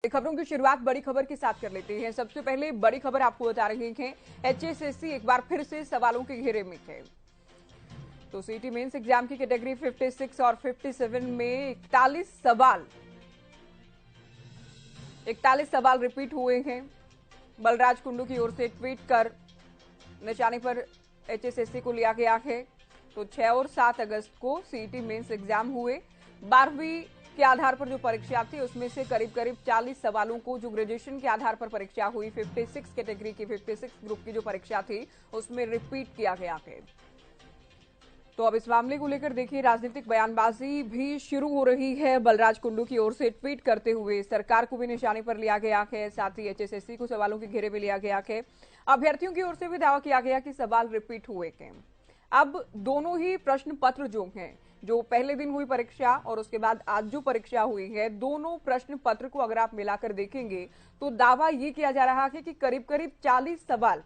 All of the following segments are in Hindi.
खबरों की शुरुआत बड़ी खबर के साथ कर लेते हैं। सबसे पहले बड़ी खबर आपको बता रहे हैं, एचएसएससी एक बार फिर से सवालों के घेरे में है। तो सीटी मेंस एग्जाम की कैटेगरी 56 और 57 में 41 सवाल रिपीट हुए हैं। बलराज कुंडू की ओर से ट्वीट कर निशाने पर एचएसएससी को लिया गया है। तो 6 और 7 अगस्त को सीटी मेंस एग्जाम हुए। 12वीं के आधार पर जो परीक्षा थी उसमें से करीब करीब 40 सवालों को जो ग्रेजुएशन के आधार पर परीक्षा हुई 56 कैटेगरी की 56 ग्रुप की जो परीक्षा थी उसमें रिपीट किया गया है। तो अब इस मामले को लेकर देखिए राजनीतिक बयानबाजी भी शुरू हो रही है। बलराज कुंडू की ओर से ट्वीट करते हुए सरकार को भी निशाने पर लिया गया है, साथ ही एचएसएससी को सवालों के घेरे में लिया गया है। अभ्यर्थियों की ओर से भी दावा किया गया कि सवाल रिपीट हुए हैं। अब दोनों ही प्रश्न पत्र जो हैं, जो पहले दिन हुई परीक्षा और उसके बाद आज जो परीक्षा हुई है, दोनों प्रश्न पत्र को अगर आप मिलाकर देखेंगे तो दावा ये किया जा रहा है कि करीब करीब 40 सवाल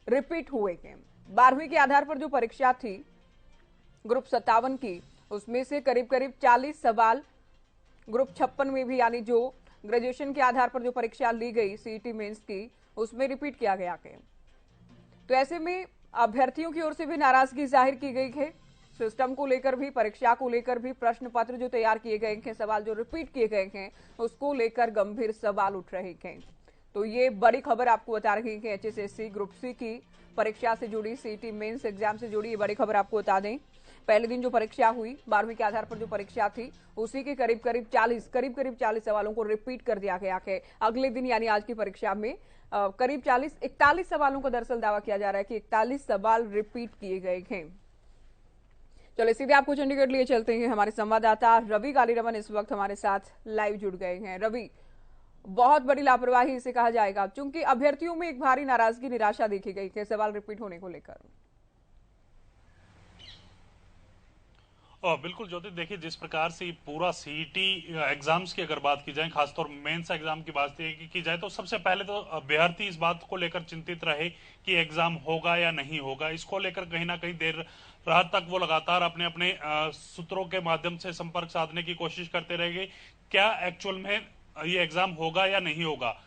रिपीट हुए हैं। 12वीं के आधार पर जो परीक्षा थी ग्रुप 57 की, उसमें से करीब करीब 40 सवाल ग्रुप 56 में भी, यानी जो ग्रेजुएशन के आधार पर जो परीक्षा ली गई सीईटी मेंस की, उसमें रिपीट किया गया है। तो ऐसे में अभ्यर्थियों की ओर से भी नाराजगी जाहिर की गई है। सिस्टम को लेकर भी, परीक्षा को लेकर भी, प्रश्न पत्र जो तैयार किए गए हैं, सवाल जो रिपीट किए गए हैं, उसको लेकर गंभीर सवाल उठ रहे हैं। तो ये बड़ी खबर आपको बता रही है। एचएसएससी ग्रुप सी की परीक्षा से जुड़ी, सीटी मेंस एग्जाम से जुड़ी ये बड़ी खबर आपको बता दें। पहले दिन जो परीक्षा हुई 12वीं के आधार पर जो परीक्षा थी, उसी के करीब करीब 40 सवालों को रिपीट कर दिया गया है। अगले दिन यानी आज की परीक्षा में करीब 41 सवालों का दरअसल दावा किया जा रहा है कि 41 सवाल रिपीट किए गए हैं। चलो सीधे आपको चंडीगढ़ लिए चलते हैं। हमारे संवाददाता रवि गालीरमन इस वक्त हमारे साथ लाइव जुड़ गए हैं। रवि, बहुत बड़ी लापरवाही इसे कहा जाएगा, क्योंकि अभ्यर्थियों में एक भारी नाराजगी, निराशा देखी गई है सवाल रिपीट होने को लेकर। बिल्कुल ज्योति, देखिए जिस प्रकार से पूरा सीईटी एग्जाम्स की अगर बात की जाए, खासतौर मेंस एग्जाम की बात की जाए, तो सबसे पहले तो अभ्यर्थी इस बात को लेकर चिंतित रहे कि एग्जाम होगा या नहीं होगा। इसको लेकर कहीं ना कहीं देर रात तक वो लगातार अपने अपने सूत्रों के माध्यम से संपर्क साधने की कोशिश करते रहेंगे, क्या एक्चुअल में ये एग्जाम होगा या नहीं होगा।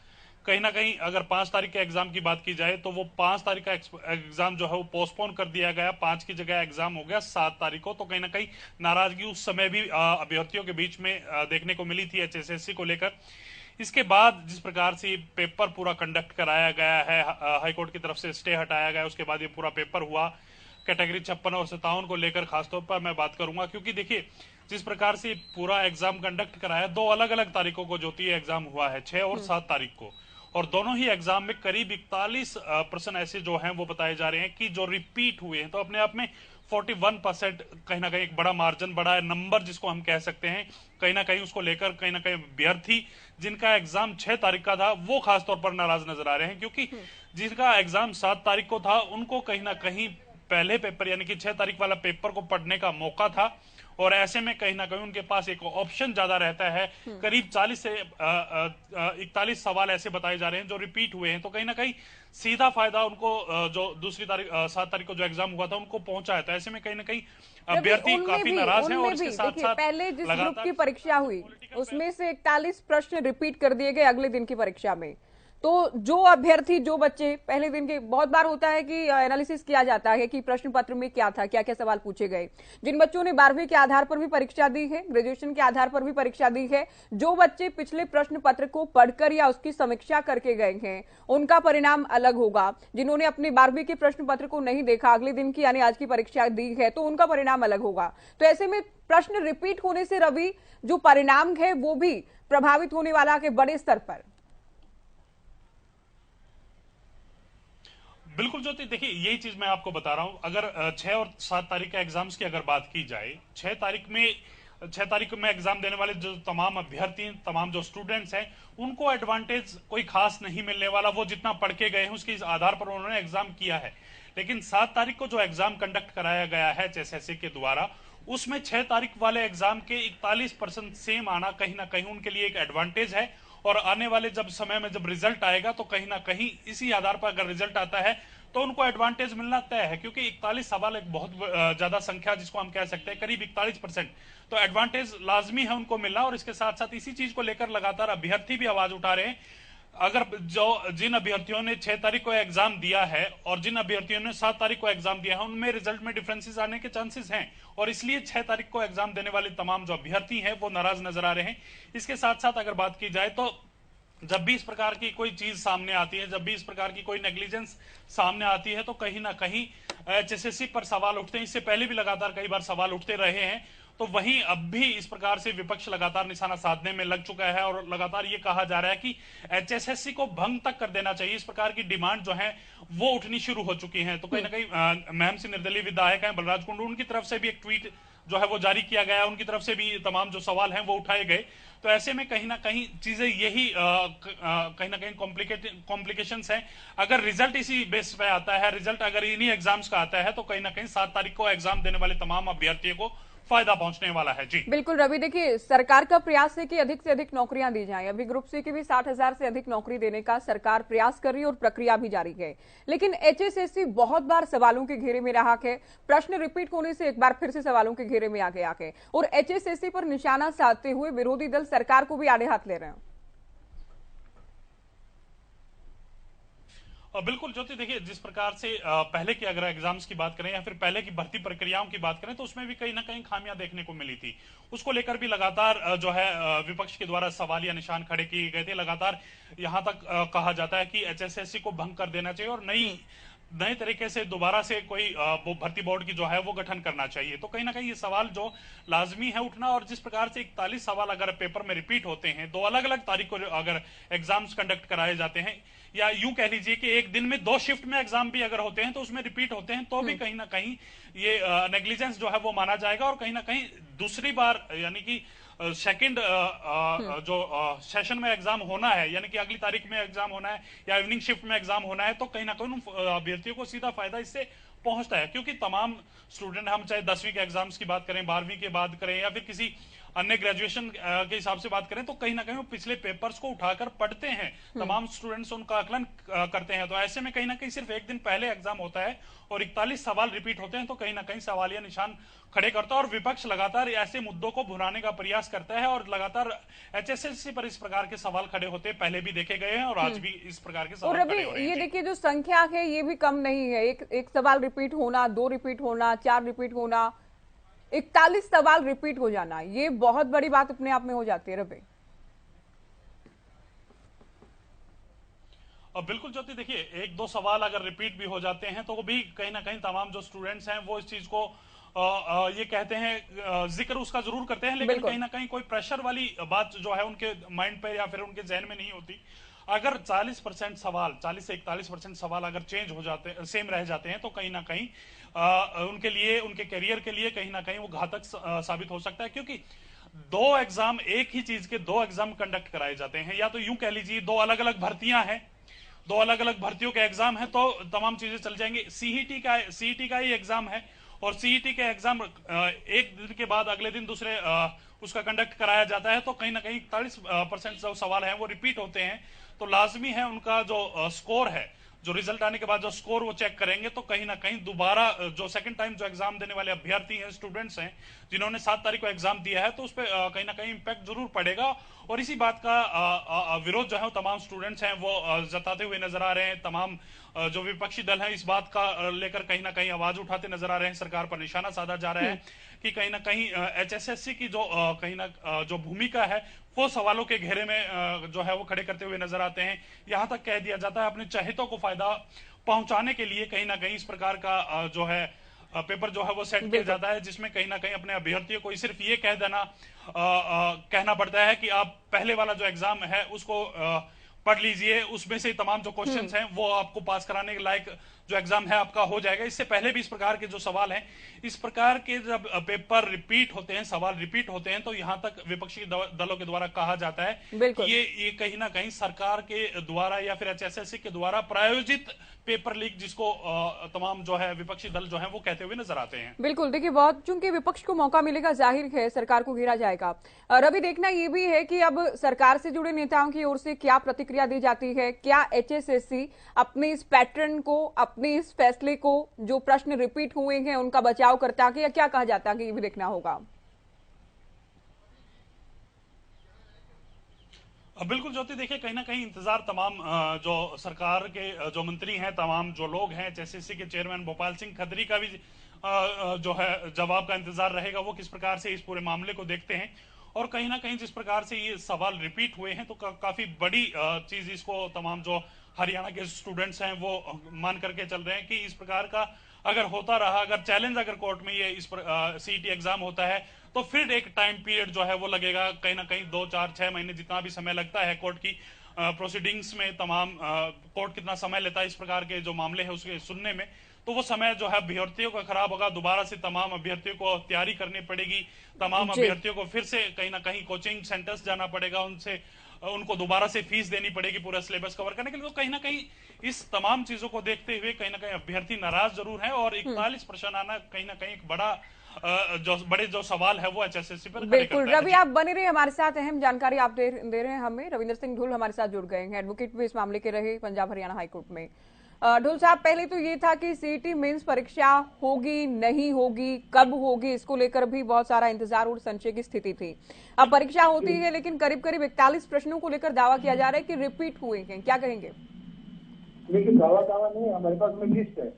कहीं ना कहीं अगर 5 तारीख के एग्जाम की बात की जाए तो वो 5 तारीख का एग्जाम जो है वो पोस्टपोन कर दिया गया, 5 की जगह एग्जाम हो गया 7 तारीख को। तो कहीं ना कहीं नाराजगी उस समय भी अभ्यर्थियों के बीच में देखने को मिली थी एचएसएससी को लेकर। इसके बाद जिस प्रकार से पेपर पूरा कंडक्ट कराया गया है, हाईकोर्ट की तरफ से स्टे हटाया गया, उसके बाद ये पूरा पेपर हुआ कैटेगरी 56 और 57 को लेकर खासतौर पर मैं बात करूंगा, क्योंकि देखिए जिस प्रकार से पूरा एग्जाम कंडक्ट कराया, 2 अलग अलग तारीखों को ज्योति एग्जाम हुआ है, 6 और 7 तारीख को। और दोनों ही एग्जाम में करीब 41% ऐसे जो हैं वो बताए जा रहे हैं कि जो रिपीट हुए हैं। तो अपने आप में 41% कहीं ना कहीं एक बड़ा मार्जिन, बड़ा नंबर जिसको हम कह सकते हैं। कहीं ना कहीं उसको लेकर कहीं ना कहीं अभ्यर्थी जिनका एग्जाम 6 तारीख का था वो खासतौर पर नाराज नजर आ रहे हैं, क्योंकि जिनका एग्जाम 7 तारीख को था उनको कहीं ना कहीं पहले पेपर यानी कि 6 तारीख वाला पेपर को पढ़ने का मौका था, और ऐसे में कहीं ना कहीं उनके पास एक ऑप्शन ज्यादा रहता है। करीब 40 से 41 सवाल ऐसे बताए जा रहे हैं जो रिपीट हुए हैं। तो कहीं ना कहीं सीधा फायदा उनको जो दूसरी तारीख 7 तारीख को जो एग्जाम हुआ था उनको पहुंचा है। तो ऐसे में कहीं ना कहीं अभ्यर्थी काफी नाराज हैं। और इसके साथ साथ पहले जिस ग्रुप की परीक्षा हुई उसमें से 41 प्रश्न रिपीट कर दिए गए अगले दिन की परीक्षा में। तो जो अभ्यर्थी, जो बच्चे पहले दिन के, बहुत बार होता है कि एनालिसिस किया जाता है कि प्रश्न पत्र में क्या था, क्या क्या सवाल पूछे गए। जिन बच्चों ने 12वीं के आधार पर भी परीक्षा दी है, ग्रेजुएशन के आधार पर भी परीक्षा दी है, जो बच्चे पिछले प्रश्न पत्र को पढ़कर या उसकी समीक्षा करके गए हैं, उनका परिणाम अलग होगा। जिन्होंने अपने 12वीं के प्रश्न पत्र को नहीं देखा, अगले दिन की यानी आज की परीक्षा दी है, तो उनका परिणाम अलग होगा। तो ऐसे में प्रश्न रिपीट होने से रवि, जो परिणाम है वो भी प्रभावित होने वाला है बड़े स्तर पर। बिल्कुल ज्योति, देखिए यही चीज मैं आपको बता रहा हूं। अगर 6 और 7 तारीख के एग्जाम्स की अगर बात की जाए, 6 तारीख में एग्जाम देने वाले जो तमाम अभ्यर्थी, तमाम जो स्टूडेंट्स हैं, उनको एडवांटेज कोई खास नहीं मिलने वाला। वो जितना पढ़ के गए हैं उसके आधार पर उन्होंने एग्जाम किया है। लेकिन 7 तारीख को जो एग्जाम कंडक्ट कराया गया है एचएसएससी के द्वारा, उसमें 6 तारीख वाले एग्जाम के 41% सेम आना कहीं ना कहीं उनके लिए एक एडवांटेज है। और आने वाले जब समय में जब रिजल्ट आएगा तो कहीं ना कहीं इसी आधार पर अगर रिजल्ट आता है तो उनको एडवांटेज मिलना तय है, क्योंकि 41 सवाल एक बहुत ज्यादा संख्या जिसको हम कह सकते हैं, करीब 41%। तो एडवांटेज लाजमी है उनको मिलना। और इसके साथ साथ इसी चीज को लेकर लगातार अभ्यर्थी भी आवाज उठा रहे हैं। अगर जिन अभ्यर्थियों ने 6 तारीख को एग्जाम दिया है और जिन अभ्यर्थियों ने 7 तारीख को एग्जाम दिया है, उनमें रिजल्ट में डिफरेंसेस आने के चांसेस हैं, और इसलिए 6 तारीख को एग्जाम देने वाले तमाम जो अभ्यर्थी हैं वो नाराज नजर आ रहे हैं। इसके साथ साथ अगर बात की जाए तो जब भी इस प्रकार की कोई चीज सामने आती है, जब भी इस प्रकार की कोई नेग्लिजेंस सामने आती है, तो कहीं ना कहीं एचएसएससी पर सवाल उठते हैं। इससे पहले भी लगातार कई बार सवाल उठते रहे हैं। तो वहीं अब भी इस प्रकार से विपक्ष लगातार निशाना साधने में लग चुका है और लगातार ये कहा जा रहा है कि एचएसएससी को भंग तक कर देना चाहिए। इस प्रकार की डिमांड जो है वो उठनी शुरू हो चुकी है। तो कहीं ना कहीं महम से निर्दलीय विधायक हैं बलराज कुंडू, उनकी तरफ से भी एक ट्वीट जो है वो जारी किया गया, उनकी तरफ से भी तमाम जो सवाल हैं वो उठाए गए। तो ऐसे में कहीं ना कहीं चीजें यही कहीं ना कहीं कॉम्प्लिकेशंस हैं। अगर रिजल्ट इसी बेस पे आता है, रिजल्ट अगर इन्हीं एग्जाम्स का आता है, तो कहीं ना कहीं 7 तारीख को एग्जाम देने वाले तमाम अभ्यर्थियों को फायदा पहुंचने वाला है। जी बिल्कुल रवि, देखिए सरकार का प्रयास है कि अधिक से अधिक नौकरियां दी जाएं। अभी ग्रुप सी की भी 60,000 से अधिक नौकरी देने का सरकार प्रयास कर रही है और प्रक्रिया भी जारी है। लेकिन एचएसएससी बहुत बार सवालों के घेरे में रहा है। प्रश्न रिपीट होने से एक बार फिर से सवालों के घेरे में आ गया है और एचएसएससी पर निशाना साधते हुए विरोधी दल सरकार को भी आड़े हाथ ले रहे हैं। बिल्कुल ज्योति, देखिए जिस प्रकार से पहले की अगर एग्जाम्स की बात करें या फिर पहले की भर्ती प्रक्रियाओं की बात करें, तो उसमें भी कहीं ना कहीं खामियां देखने को मिली थी। उसको लेकर भी लगातार जो है विपक्ष के द्वारा सवालिया निशान खड़े किए गए थे। लगातार यहां तक कहा जाता है कि एचएसएससी को भंग कर देना चाहिए और नए तरीके से दोबारा से कोई वो भर्ती बोर्ड की जो है वो गठन करना चाहिए। तो कहीं ना कहीं ये सवाल जो लाजमी है उठना। और जिस प्रकार से 41 सवाल अगर पेपर में रिपीट होते हैं, 2 अलग अलग तारीख को अगर एग्जाम्स कंडक्ट कराए जाते हैं, या यूं कह लीजिए कि एक दिन में 2 शिफ्ट में एग्जाम भी अगर होते हैं तो उसमें रिपीट होते हैं, तो भी कहीं ना कहीं ये नेग्लिजेंस जो है वो माना जाएगा। और कहीं ना कहीं दूसरी बार यानी कि सेकंड जो सेशन में एग्जाम होना है, यानी कि अगली तारीख में एग्जाम होना है या इवनिंग शिफ्ट में एग्जाम होना है, तो कहीं ना कहीं अभ्यर्थियों को सीधा फायदा इससे पहुंचता है। क्योंकि तमाम स्टूडेंट, हम चाहे 10वीं के एग्जाम्स की बात करें, 12वीं की बात करें या फिर किसी अन्य ग्रेजुएशन के हिसाब से बात करें, तो कहीं ना कहीं वो पिछले पेपर्स को उठाकर पढ़ते हैं। तमाम स्टूडेंट्स उनका आकलन करते हैं। तो ऐसे में कहीं ना कहीं सिर्फ एक दिन पहले एग्जाम होता है और 41 सवाल रिपीट होते हैं, तो कहीं ना कहीं सवालिया निशान खड़े करता है। और विपक्ष लगातार ऐसे मुद्दों को भुनाने का प्रयास करता है और लगातार एचएसएससी पर इस प्रकार के सवाल खड़े होते पहले भी देखे गए हैं और आज भी इस प्रकार के सवाल खड़े हो रहे हैं। ये देखिए जो संख्या है ये भी कम नहीं है। एक सवाल रिपीट होना, 2 रिपीट होना, 4 रिपीट होना, 41 सवाल रिपीट हो जाना, ये बहुत बड़ी बात अपने आप में हो जाती है रवि। और बिल्कुल ज्योति, देखिए 1-2 सवाल अगर रिपीट भी हो जाते हैं तो वो भी कहीं ना कहीं तमाम जो स्टूडेंट्स हैं वो इस चीज को ये कहते हैं, जिक्र उसका जरूर करते हैं, लेकिन कहीं ना कहीं कोई प्रेशर वाली बात जो है उनके माइंड पे या फिर उनके जहन में नहीं होती। अगर 40% सवाल, 40 से 41% सवाल अगर चेंज हो जाते, सेम रह जाते हैं, तो कहीं ना कहीं उनके लिए, उनके करियर के लिए कहीं ना कहीं वो घातक साबित हो सकता है। क्योंकि 2 एग्जाम, एक ही चीज के 2 एग्जाम कंडक्ट कराए जाते हैं, या तो यूं कह लीजिए 2 अलग अलग भर्तियां हैं, 2 अलग अलग भर्तियों के एग्जाम है, तो तमाम चीजें चल जाएंगी। सीईटी का ही एग्जाम है और सीईटी के एग्जाम एक दिन के बाद अगले दिन दूसरे उसका कंडक्ट कराया जाता है, तो कहीं ना कहीं 40% जो सवाल हैं वो रिपीट होते हैं। तो लाजमी है उनका जो स्कोर है, जो रिजल्ट आने के बाद जो स्कोर वो चेक करेंगे, तो कहीं ना कहीं दोबारा जो सेकंड टाइम जो एग्जाम देने वाले अभ्यर्थी हैं, स्टूडेंट्स हैं, जिन्होंने 7 तारीख को एग्जाम दिया है, तो उस पर कहीं ना कहीं इंपैक्ट जरूर पड़ेगा। और इसी बात का विरोध जो है तमाम स्टूडेंट्स हैं वो जताते हुए नजर आ रहे हैं। तमाम जो विपक्षी दल हैं इस बात का लेकर कहीं ना कहीं आवाज उठाते नजर आ रहे हैं। सरकार पर निशाना साधा जा रहा है कि कहीं ना कहीं एचएसएससी की जो कहीं ना जो भूमिका है वो सवालों के घेरे में जो है वो खड़े करते हुए नजर आते हैं। यहां तक कह दिया जाता है अपने चहेतों को फायदा पहुंचाने के लिए कहीं ना कहीं इस प्रकार का जो है पेपर जो है वो सेट किया जाता है, जिसमें कहीं ना कहीं अपने अभ्यर्थियों को सिर्फ ये कह देना कहना पड़ता है कि आप पहले वाला जो एग्जाम है उसको पढ़ लीजिए, उसमें से तमाम जो क्वेश्चंस हैं वो आपको पास कराने के लायक जो एग्जाम है आपका हो जाएगा। इससे पहले भी इस प्रकार के जो सवाल हैं, इस प्रकार के जब पेपर रिपीट होते हैं, सवाल रिपीट होते हैं, तो यहां तक विपक्षी दलों के द्वारा कहा जाता है कि ये कहीं ना कहीं सरकार के द्वारा या फिर एचएसएससी के द्वारा प्रायोजित पेपर लीक, जिसको तमाम जो है विपक्षी दल जो है वो कहते हुए नजर आते हैं। बिल्कुल, देखिए बहुत चूंकि विपक्ष को मौका मिलेगा, जाहिर है सरकार को घेरा जाएगा। रवि, देखना ये भी है कि अब सरकार से जुड़े नेताओं की ओर से क्या प्रतिक्रिया दी जाती है। क्या एचएसएससी अपने इस पैटर्न को अपने इस फैसले को, जो प्रश्न रिपीट हुए हैं उनका बचाव करता है, या क्या कहा जाता है कि ये भी देखना होगा? बिल्कुल ज्योति, देखिए कहीं ना कहीं इंतजार तमाम जो सरकार के जो मंत्री हैं, तमाम जो लोग हैं, जेसीसी के चेयरमैन भोपाल सिंह खत्री का भी जो है जवाब का इंतजार रहेगा, वो किस प्रकार से इस पूरे मामले को देखते हैं। और कहीं ना कहीं जिस प्रकार से ये सवाल रिपीट हुए हैं, तो काफी बड़ी चीज इसको तमाम जो हरियाणा के स्टूडेंट्स हैं वो मान करके चल रहे हैं कि इस प्रकार का अगर होता रहा, अगर चैलेंज अगर कोर्ट में ये इस सीईटी एग्जाम होता है, तो फिर एक टाइम पीरियड जो है वो लगेगा, कहीं ना कहीं 2 4 6 महीने जितना भी समय लगता है कोर्ट की प्रोसीडिंग्स में, तमाम कोर्ट कितना समय लेता है इस प्रकार के जो मामले हैं उसके सुनने में, तो वो समय जो है अभ्यर्थियों का खराब होगा। दोबारा से तमाम अभ्यर्थियों को तैयारी करनी पड़ेगी, तमाम जी। अभ्यर्थियों को फिर से कहीं ना कहीं कोचिंग सेंटर्स जाना पड़ेगा, उनसे उनको दोबारा से फीस देनी पड़ेगी पूरा सिलेबस कवर करने के लिए। तो कहीं ना कहीं इस तमाम चीजों को देखते हुए कहीं ना कहीं अभ्यर्थी नाराज जरूर है, और 41% आना कहीं ना कहीं एक बड़ा जो बड़े जो सवाल है वो एचएसएससी पर खड़े बिल्कुल करता है रवि, जी। आप बने रहे हमारे साथ, अहम जानकारी आप दे रहे हैं हमें। रविंदर सिंह ढुल हमारे साथ जुड़ गए हैं, एडवोकेट भी इस मामले के रहे पंजाब हरियाणा हाईकोर्ट में। ढुल साहब, पहले तो ये था कि सीईटी मेंस परीक्षा होगी नहीं होगी, कब होगी, इसको लेकर भी बहुत सारा इंतजार और संशय की स्थिति थी। अब परीक्षा होती है, लेकिन करीब करीब 41 प्रश्नों को लेकर दावा किया जा रहा है कि रिपीट हुए हैं, क्या कहेंगे? लेकिन दावा नहीं, हमारे पास में लिस्ट है।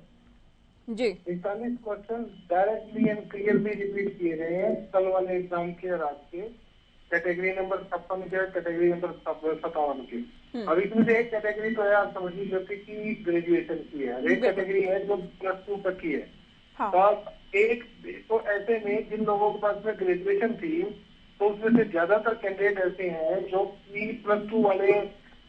जी। 41 question directly and clearly repeat किए गए हैं कल वाले एग्जाम के और आज के, कैटेगरी नंबर 56 के, कैटेगरी नंबर 57 के। अब इसमें से एक कैटेगरी तो है, आप समझ लीजिए कि ग्रेजुएशन की है, एक कैटेगरी है जो +2 तक की है। हाँ। तो एक तो ऐसे में जिन लोगों के पास में ग्रेजुएशन थी, तो उसमें से ज्यादातर कैंडिडेट ऐसे हैं जो +2 वाले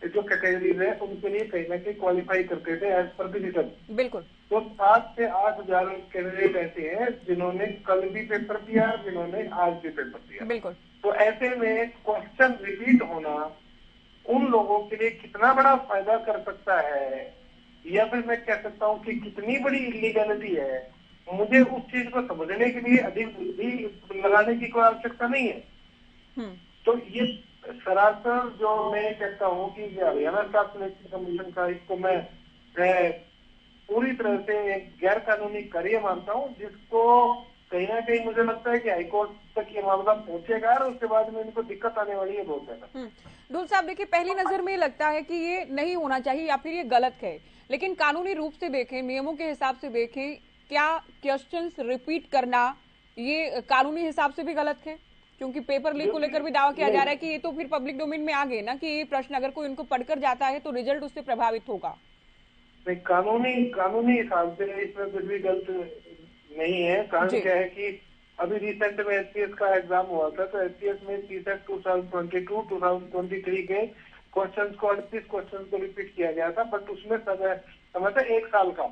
जो कैटेगरीज है उनके लिए कहीं ना कहीं क्वालिफाई करते थे एज पर द रिटर्न। बिल्कुल। तो 7 से 8 हजार कैंडिडेट ऐसे हैं जिन्होंने कल भी पेपर दिया, जिन्होंने आज भी पेपर दिया। बिल्कुल। तो ऐसे में क्वेश्चन रिपीट होना उन लोगों के लिए कितना बड़ा फायदा कर सकता है, या फिर मैं कह सकता हूँ कि कितनी बड़ी इलीगैलिटी है, मुझे उस चीज को समझने के लिए अधिक बुद्धि लगाने की कोई आवश्यकता नहीं है। तो ये सरासर जो मैं कहता हूँ कि हरियाणा स्टाफ सिलेक्शन कमीशन का, इसको मैं पूरी तरह से गैर कानूनी कार्य मानता हूँ, जिसको कहीं ना कहीं मुझे लगता है कि हाईकोर्ट तक ये मामला पहुंचेगा और उसके बाद में इनको दिक्कत आने वाली है बहुत ज्यादा। ढुल साहब, देखिए पहली नजर में लगता है कि ये नहीं होना चाहिए या फिर ये गलत है, लेकिन कानूनी रूप से देखें, नियमों के हिसाब से देखें, क्या क्वेश्चंस रिपीट करना ये कानूनी हिसाब से भी गलत है? क्योंकि पेपर लीक को लेकर भी दावा किया जा रहा है कि ये तो फिर पब्लिक डोमेन में आ गए ना, कि ये प्रश्न अगर कोई उनको पढ़कर जाता है तो रिजल्ट उससे प्रभावित होगा। नहीं, कानूनी हिसाब से इसमें कुछ भी गलत नहीं है। कारण क्या है कि अभी रिसेंट में एचपीएस का एग्जाम हुआ था, तो एचपीएस में सीसेट 2022-2023 के क्वेश्चंस को 38 क्वेश्चंस को रिपीट किया गया था, बट उसमें समय था 1 साल का।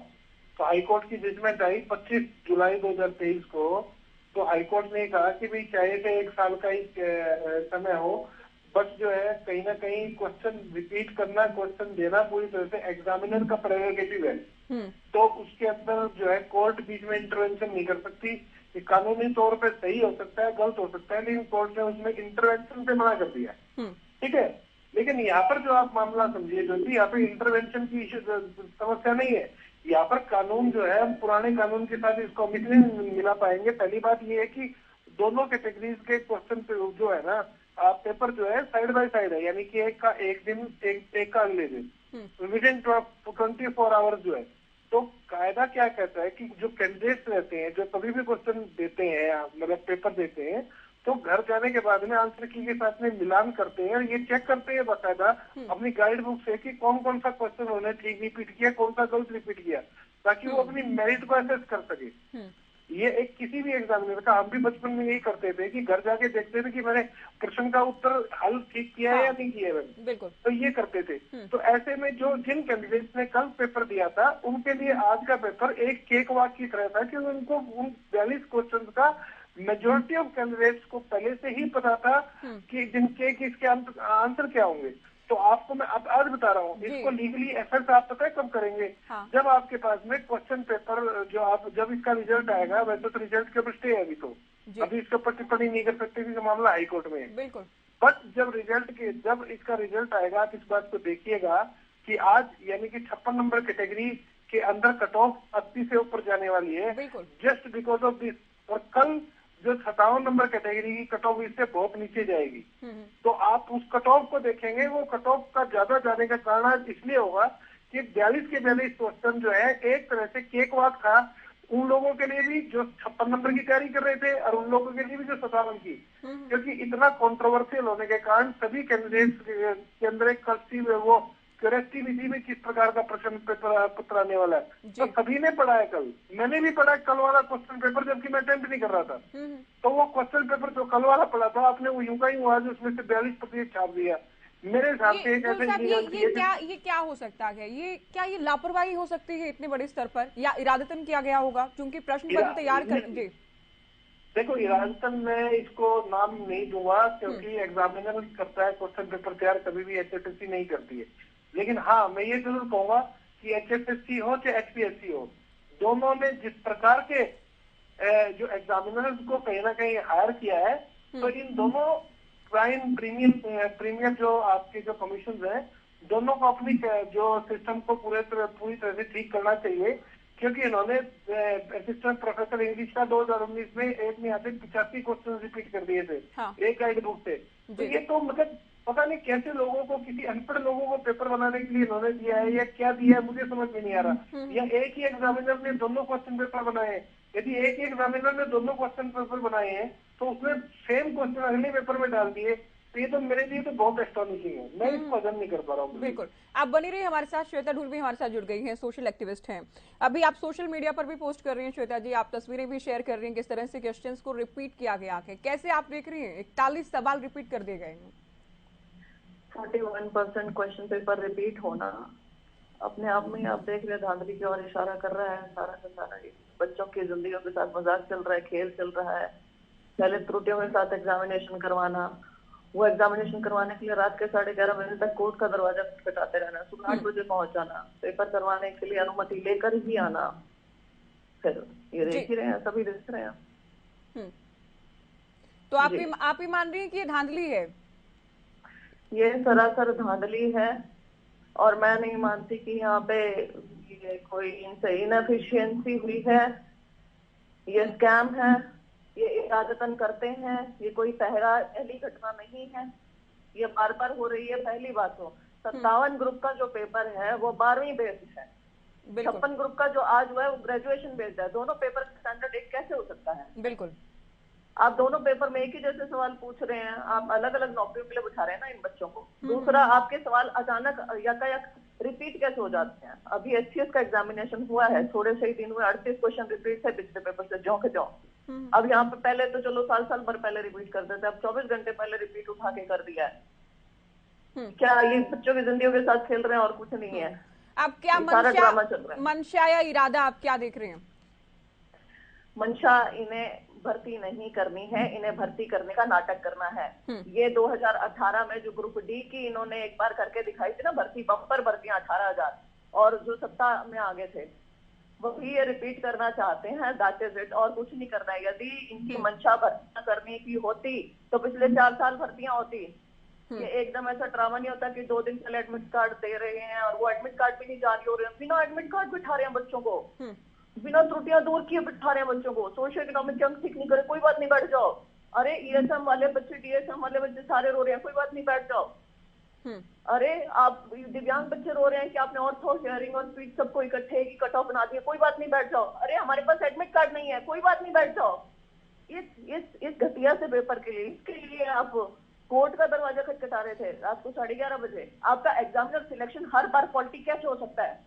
तो हाईकोर्ट की जजमेंट आई 25 जुलाई 2023 को। तो हाईकोर्ट ने कहा कि भाई चाहे तो 1 साल का ही समय हो, बट जो है कहीं ना कहीं क्वेश्चन रिपीट करना, क्वेश्चन देना पूरी तरह से एग्जामिनर का प्रेरोगेटिव है। तो उसके अंदर जो है कोर्ट बीच में इंटरवेंशन नहीं कर सकती। ये कानूनी तौर पे सही हो सकता है, गलत हो सकता है, लेकिन कोर्ट ने उसमें इंटरवेंशन से मना कर दिया। ठीक है, लेकिन यहाँ पर जो आप मामला समझिए जो यहाँ पे इंटरवेंशन की समस्या नहीं है। यहाँ पर कानून जो है, हम पुराने कानून के साथ इसको हम इसलिए मिला पाएंगे। पहली बात ये है कि दोनों कैटेगरीज के क्वेश्चन जो है ना, पेपर जो है साइड बाय साइड है, यानी कि एक का एक दिन, एक का अगले दिन, विद इन 24 आवर्स जो है। तो कायदा क्या कहता है कि जो कैंडिडेट्स रहते हैं, जो कभी भी क्वेश्चन देते हैं, मतलब पेपर देते हैं, तो घर जाने के बाद में आंसर की के साथ में मिलान करते हैं और ये चेक करते हैं बाकायदा अपनी गाइड बुक से कि कौन कौन सा क्वेश्चन उन्होंने ठीक रिपीट किया, कौन सा गलत रिपीट किया, ताकि वो अपनी मेरिट को असेस कर सके। ये एक किसी भी एग्जामिनर का, हम भी बचपन में यही करते थे कि घर जाके देखते थे कि मैंने प्रश्न का उत्तर हल ठीक किया है या नहीं किया है, बिल्कुल, तो ये करते थे। तो ऐसे में जो जिन कैंडिडेट्स ने कल पेपर दिया था, उनके लिए आज का पेपर एक केक वॉक की तरह था, कि उनको उन 42 क्वेश्चन का मेजोरिटी ऑफ कैंडिडेट्स को पहले से ही पता था कि जिनके इसके आंसर क्या होंगे। तो आपको मैं अब आज बता रहा हूँ, इसको लीगली एफर्ट आप पता है कब करेंगे? जब आपके पास में क्वेश्चन पेपर जो आप, जब इसका रिजल्ट आएगा, वैसे तो रिजल्ट के ऊपर स्टे है अभी इसके ऊपर टिप्पणी नहीं कर सकते क्योंकि मामला हाईकोर्ट में है। बिल्कुल। बट जब इसका रिजल्ट आएगा, आप इस बात को देखिएगा कि आज यानी कि 56 नंबर कैटेगरी के अंदर कट ऑफ 80 से ऊपर जाने वाली है, जस्ट बिकॉज ऑफ दिस। और कल जो 57 नंबर कैटेगरी की कट ऑफ इससे बहुत नीचे जाएगी। तो आप उस कट ऑफ को देखेंगे, वो कट ऑफ का ज्यादा जाने का कारण इसलिए होगा कि 42 के 42 क्वेश्चन जो है एक तरह से केक वॉक था उन लोगों के लिए भी जो 56 नंबर की तैयारी कर रहे थे और उन लोगों के लिए भी जो 57 की, क्योंकि इतना कंट्रोवर्शियल होने के कारण सभी कैंडिडेट्स के अंदर एक वो क्यूरियोसिटी में किस प्रकार का प्रश्न पेपर पत्र आने वाला है। तो सभी ने पढ़ा है, कल मैंने भी पढ़ा कल वाला क्वेश्चन पेपर, जबकि मैं अटेम्प्ट नहीं कर रहा था। तो वो क्वेश्चन पेपर जो कल वाला पढ़ा था आपने, वो यूं का ही हुआ उसमें से 42% छाप दिया। मेरे हिसाब से ये क्या हो सकता है? ये क्या ये लापरवाही हो सकती है इतने बड़े स्तर पर, या इरादतन किया गया होगा? क्योंकि प्रश्न पत्र तैयार कर देखो, इरादतन मैं इसको नाम नहीं दूंगा, क्योंकि एग्जामिनर करता है क्वेश्चन पेपर तैयार, कभी भी HSSC नहीं करती है। लेकिन हाँ, मैं ये जरूर कहूंगा कि HSSC हो चाहे HPSC हो, दोनों ने जिस प्रकार के जो एग्जामिनर्स को कहीं ना कहीं हायर किया है, तो इन दोनों प्राइम प्रीमियर जो आपके जो कमीशन है, दोनों को अपनी जो सिस्टम को पूरी तरह से ठीक करना चाहिए। क्योंकि इन्होंने असिस्टेंट प्रोफेसर इंग्लिश का 2019 में एक में आते 85 क्वेश्चन रिपीट कर दिए थे, एक गाइड बुक से। तो ये तो मतलब पता नहीं कैसे लोगों को, किसी अनपढ़ लोगों को पेपर बनाने के लिए इन्होंने दिया है या क्या दिया है, मुझे समझ में नहीं आ रहा। या एक ही एग्जामिनर ने दोनों क्वेश्चन पेपर बनाए, यदि एक ही एग्जामिनर ने दोनों क्वेश्चन पेपर बनाए हैं तो उसने सेम क्वेश्चन अगले पेपर में डाल दिए, तो ये तो मेरे लिए तो बहुत एस्टॉनिशिंग है। मैं इसको हजम नहीं कर पा रहा हूँ। बिल्कुल, आप बनी रही हमारे साथ। श्वेता ढूल भी हमारे साथ जुड़ गई हैं, सोशल एक्टिविस्ट हैं। अभी आप सोशल मीडिया पर भी पोस्ट कर रही हैं श्वेता जी, आप तस्वीरें भी शेयर कर रही हैं किस तरह से क्वेश्चंस को रिपीट किया गया है। कैसे आप देख रही हैं 41 सवाल रिपीट कर दिए गए हैं? 41% क्वेश्चन पेपर रिपीट होना अपने आप में आप देख रहे धांधली की ओर इशारा कर रहा है। सारा का सारा बच्चों की जिंदगियों के साथ मजाक चल रहा है, खेल चल रहा है। पहले त्रुटियों के साथ एग्जामिनेशन करवाना, वो एग्जामिनेशन करवाने के लिए रात के 11:30 बजे तक कोर्ट का दरवाजा खटखटाते रहना, सुबह 8 बजे पहुंचाना, पेपर करवाने के लिए अनुमति लेकर ही आना। फिर ये देख ही रहे हैं, सभी देख रहे हैं। तो आप ही मान रही हैं कि ये धांधली है? ये सरासर धांधली है, और मैं नहीं मानती कि यहाँ पे ये कोई इनसे इनएफिशिएंसी हुई है। ये स्कैम है, ये इरादतन करते हैं, ये कोई पहली घटना नहीं है, ये बार बार हो रही है। पहली बात तो 57 ग्रुप का जो पेपर है वो 12वीं बेस्ड है, 56 ग्रुप का जो आज हुआ है वो ग्रेजुएशन बेस्ड है। दोनों पेपर का स्टैंडर्ड एक कैसे हो सकता है? बिल्कुल, आप दोनों पेपर में एक ही जैसे सवाल पूछ रहे हैं, आप अलग अलग नौकरियों के लिए बिठा रहे हैं ना इन बच्चों को। दूसरा, आपके सवाल अचानक यकायक रिपीट कैसे हो जाते हैं? अभी HCS का एग्जामिनेशन हुआ है, थोड़े से ही दिन हुए 38 क्वेश्चन रिपीट है पिछले पेपर से, ज्यों के ज्यों। अब यहाँ पे पहले तो चलो साल भर पहले रिपीट करते थे, अब 24 घंटे पहले रिपीट उठा के कर दिया है। क्या ये बच्चों की जिंदगी के साथ खेल रहे हैं और कुछ नहीं है? आप क्या मंशा या इरादा आप क्या देख रहे हैं? मंशा इन्हें भर्ती नहीं करनी है, इन्हें भर्ती करने का नाटक करना है। ये 2018 में जो ग्रुप डी की इन्होंने एक बार करके दिखाई थी ना भर्ती, बम्पर भर्तियां 18,000, और जो सत्ता में आगे थे वही ये रिपीट करना चाहते हैं। दैट इज इट, और कुछ नहीं करना है। यदि इनकी मंशा भर्तियां करने की होती तो पिछले 4 साल भर्तियां होती। ये एकदम ऐसा ड्रामा नहीं होता कि 2 दिन पहले एडमिट कार्ड दे रहे हैं और वो एडमिट कार्ड भी नहीं जारी हो रहे हैं, बिना एडमिट कार्ड बिठा रहे हैं बच्चों को, बिना त्रुटियां दूर किए बिठा रहे हैं बच्चों को। सोशल इकोनॉमिक अंक ठीक नहीं करे, कोई बात नहीं, बैठ जाओ। अरे ESM वाले बच्चे, DSM वाले बच्चे सारे रो रहे हैं, कोई बात नहीं, बैठ जाओ। अरे आप दिव्यांग बच्चे रो रहे हैं कि आपने ऑर्थो, हियरिंग और स्पीच सबको इकट्ठे की कट ऑफ बना दिया, कोई बात नहीं, बैठ जाओ। अरे हमारे पास एडमिट कार्ड नहीं है, कोई बात नहीं, बैठ जाओ। इस घटिया से पेपर के लिए, इसके लिए आप कोर्ट का दरवाजा खटखटा रहे थे रात को 11:30 बजे। आपका एग्जामिनर सिलेक्शन हर बार फॉल्टी कैसे हो सकता है?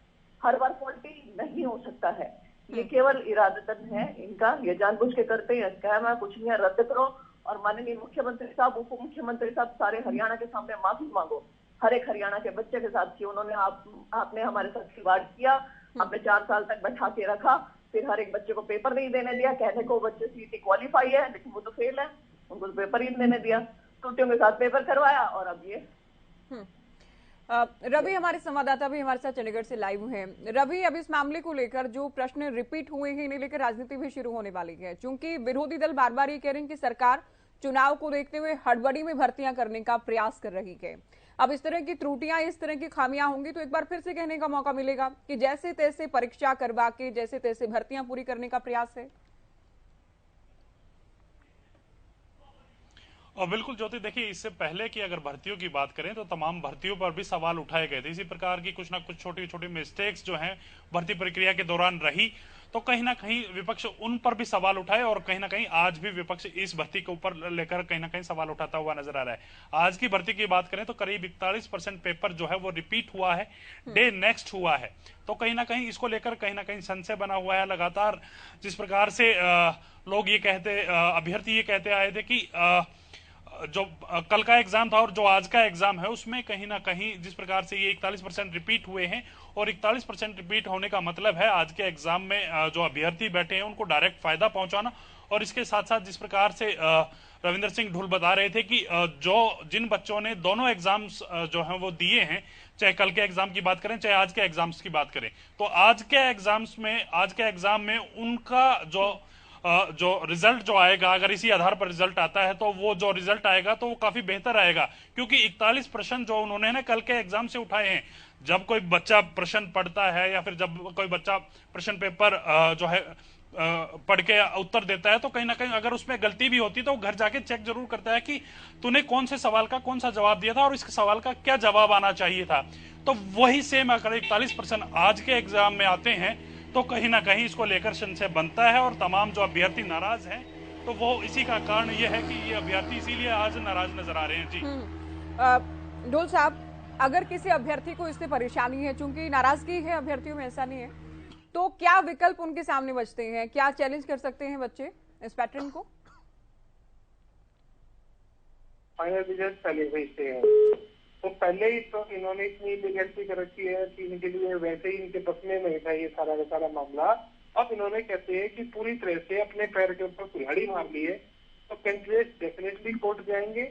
हर बार फॉल्टी नहीं हो सकता है। ये केवल इरादतन है इनका, ये जानबूझ के करते हैं, स्कैम है, कुछ नहीं है। रद्द करो और माननीय मुख्यमंत्री साहब, उप मुख्यमंत्री साहब, सारे हरियाणा के सामने माफी मांगो। हर एक हरियाणा के बच्चे के साथ की उन्होंने आपने हमारे साथ खिलवाड़ किया, आपने 4 साल तक बैठा के रखा, फिर हर एक बच्चे को पेपर नहीं देने दिया। कहने को बच्चे CET क्वालिफाई है लेकिन वो तो फेल है, उनको तो पेपर ही देने दिया, त्रुटियों के साथ पेपर करवाया, और अब ये। रवि हमारे संवाददाता भी हमारे साथ चंडीगढ़ से लाइव हैं। रवि, अब इस मामले को लेकर जो प्रश्न रिपीट हुए हैं इन्हें लेकर राजनीति भी शुरू होने वाली है, क्योंकि विरोधी दल बार बार ये कह रहे हैं कि सरकार चुनाव को देखते हुए हड़बड़ी में भर्तियां करने का प्रयास कर रही है। अब इस तरह की त्रुटियां, इस तरह की खामियां होंगी तो एक बार फिर से कहने का मौका मिलेगा कि जैसे तैसे परीक्षा करवा के जैसे तैसे भर्तियां पूरी करने का प्रयास है। और बिल्कुल ज्योति, देखिए इससे पहले की अगर भर्तियों की बात करें तो तमाम भर्तियों पर भी सवाल उठाए गए थे। इसी प्रकार की कुछ ना कुछ छोटी छोटी मिस्टेक्स जो हैं भर्ती प्रक्रिया के दौरान रही, तो कहीं ना कहीं विपक्ष उन पर भी सवाल उठाए और कहीं ना कहीं आज भी विपक्ष इस भर्ती के ऊपर लेकर कहीं ना कहीं सवाल उठाता हुआ नजर आ रहा है। आज की भर्ती की बात करें तो करीब 41% पेपर जो है वो रिपीट हुआ है, डे नेक्स्ट हुआ है। तो कहीं ना कहीं इसको लेकर कहीं ना कहीं संशय बना हुआ है लगातार। जिस प्रकार से लोग ये कहते, अभ्यर्थी ये कहते आए थे कि जो कल का एग्जाम था और जो आज का एग्जाम है उसमें कहीं ना कहीं जिस प्रकार से ये 41% रिपीट हुए हैं, और 41% रिपीट होने का मतलब है आज के एग्जाम में जो अभ्यर्थी बैठे हैं उनको डायरेक्ट फायदा पहुंचाना। और इसके साथ साथ जिस प्रकार से रविंद्र सिंह ढुल बता रहे थे कि जो जिन बच्चों ने दोनों एग्जाम्स जो हैं वो दिए हैं, चाहे कल के एग्जाम की बात करें चाहे आज के एग्जाम्स की बात करें, तो आज के एग्जाम में उनका जो रिजल्ट जो आएगा, अगर इसी आधार पर रिजल्ट आता है तो वो जो रिजल्ट आएगा तो वो काफी बेहतर आएगा। क्योंकि 41 प्रश्न जो उन्होंने ना कल के एग्जाम से उठाए हैं, जब कोई बच्चा प्रश्न पढ़ता है या फिर जब कोई बच्चा प्रश्न पेपर जो है पढ़ के उत्तर देता है, तो कहीं ना कहीं अगर उसमें गलती भी होती तो वो घर जाके चेक जरूर करता है कि तूने कौन से सवाल का कौन सा जवाब दिया था और इसके सवाल का क्या जवाब आना चाहिए था। तो वही सेम अगर 41% आज के एग्जाम में आते हैं तो कहीं ना कहीं इसको लेकर संशय बनता है और तमाम जो अभ्यर्थी नाराज हैं तो वो इसी का कारण ये है कि ये अभ्यर्थी इसीलिए आज नाराज नजर आ रहे हैं। जी ढोल साहब, अगर किसी अभ्यर्थी को इससे परेशानी है, चूंकि नाराजगी है अभ्यर्थियों में, ऐसा नहीं है, तो क्या विकल्प उनके सामने बचते हैं? क्या चैलेंज कर सकते हैं बच्चे इस पैटर्न को? फाइनल रिजल्ट पहले भेजते हैं तो पहले ही तो इन्होंने इतनी लिगेसी कर रखी है कि इनके लिए वैसे ही इनके बस में नहीं था ये सारा का सारा मामला। अब इन्होंने कहते हैं कि पूरी तरह से अपने पैर के ऊपर कुल्हाड़ी मार ली है, तो कैंडिडेट डेफिनेटली कोर्ट जाएंगे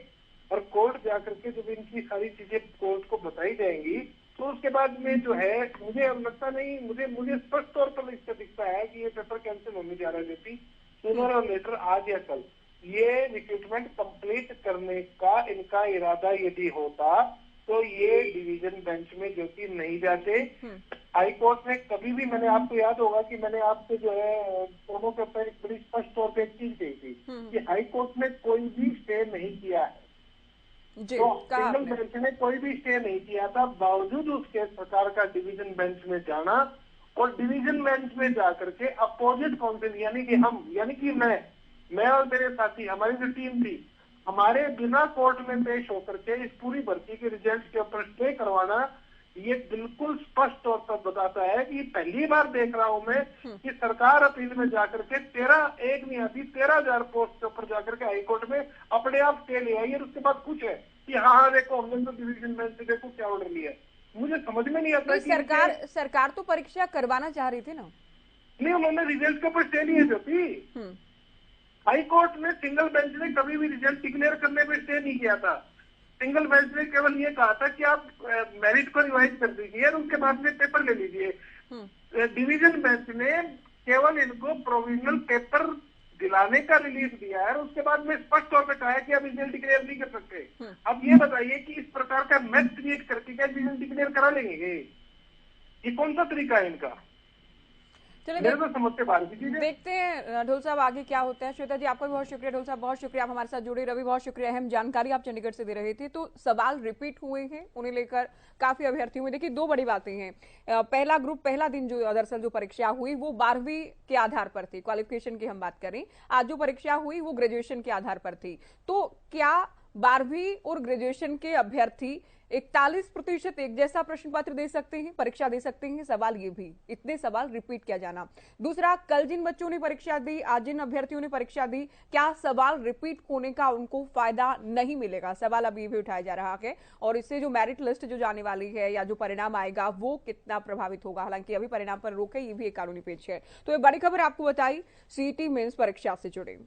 और कोर्ट जाकर के जब इनकी सारी चीजें कोर्ट को बताई जाएंगी तो उसके बाद में जो है मुझे अब लगता नहीं, मुझे स्पष्ट तौर पर इससे दिखता है कि ये पेपर कैंसिल होने जा रहा है। जैसी सूनर और लेटर आज या कल ये रिक्रूटमेंट कंप्लीट करने का इनका इरादा यदि होता तो ये डिवीजन बेंच में जो कि नहीं जाते। हाई कोर्ट में कभी भी, मैंने आपको याद होगा कि मैंने आपसे जो है दोनों के ऊपर एक बड़ी स्पष्ट तौर पर एक चीज कही थी कि हाई कोर्ट ने कोई भी स्टे नहीं किया है, तो सिंगल बेंच ने कोई भी स्टे नहीं किया था, बावजूद उसके सरकार का डिवीजन बेंच में जाना और डिवीजन बेंच में जाकर के अपोजिट काउंसिल यानी कि मैं और मेरे साथी, हमारी जो टीम थी, हमारे बिना कोर्ट में पेश होकर के इस पूरी भर्ती के रिजल्ट के ऊपर स्टे करवाना, ये बिल्कुल स्पष्ट तौर पर बताता है कि पहली बार देख रहा हूं मैं कि सरकार अपील में जाकर के 13,000 पोस्ट के ऊपर जाकर के हाईकोर्ट में अपने आप स्टे ले आई और उसके बाद कुछ है कि हाँ देखो हमने तो डिवीजन बेंच से देखो क्या ऑर्डर लिया। मुझे समझ में नहीं आता कि सरकार तो परीक्षा करवाना चाह रही थी ना, नहीं उन्होंने रिजल्ट के ऊपर स्टे लिए थे। हाई कोर्ट ने, सिंगल बेंच ने कभी भी रिजल्ट डिक्लेयर करने पे स्टे नहीं किया था। सिंगल बेंच ने केवल ये कहा था कि आप मेरिट को रिवाइज कर दीजिए और उसके बाद में पेपर ले लीजिए। डिवीजन बेंच ने केवल इनको प्रोविजनल पेपर दिलाने का रिलीफ दिया है और उसके बाद में स्पष्ट तौर पर कहा है कि आप रिजल्ट डिक्लेयर नहीं कर सकते। अब ये बताइए कि इस प्रकार का मैथ क्रिएट करके क्या रिजल्ट डिक्लेयर करा लेंगे? ये कौन सा तरीका है इनका? देखते हैं ढोल साहब आगे क्या होता है। श्वेता जी आपका भी बहुत शुक्रिया, ढोल साहब बहुत शुक्रिया आप हमारे साथ जुड़े, रवि बहुत शुक्रिया, अहम जानकारी आप चंडीगढ़ से दे रहे थे। तो सवाल रिपीट हुए हैं, उन्हें लेकर काफी अभ्यर्थियों में देखिए दो बड़ी बातें हैं। पहला ग्रुप पहला दिन जो दरअसल जो परीक्षा हुई वो 12वीं के आधार पर थी, क्वालिफिकेशन की हम बात करें। आज जो परीक्षा हुई वो ग्रेजुएशन के आधार पर थी। तो क्या 12वीं और ग्रेजुएशन के अभ्यर्थी 41% एक जैसा प्रश्न पत्र दे सकते हैं, परीक्षा दे सकते हैं? सवाल ये भी, इतने सवाल रिपीट किया जाना। दूसरा, कल जिन बच्चों ने परीक्षा दी, आज जिन अभ्यर्थियों ने परीक्षा दी, क्या सवाल रिपीट होने का उनको फायदा नहीं मिलेगा? सवाल अब ये भी उठाया जा रहा है और इससे जो मेरिट लिस्ट जो जाने वाली है या जो परिणाम आएगा वो कितना प्रभावित होगा। हालांकि अभी परिणाम पर रोक है, ये भी एक कानूनी पेच है। तो ये बड़ी खबर आपको बताई सीईटी मेंस परीक्षा से जुड़े।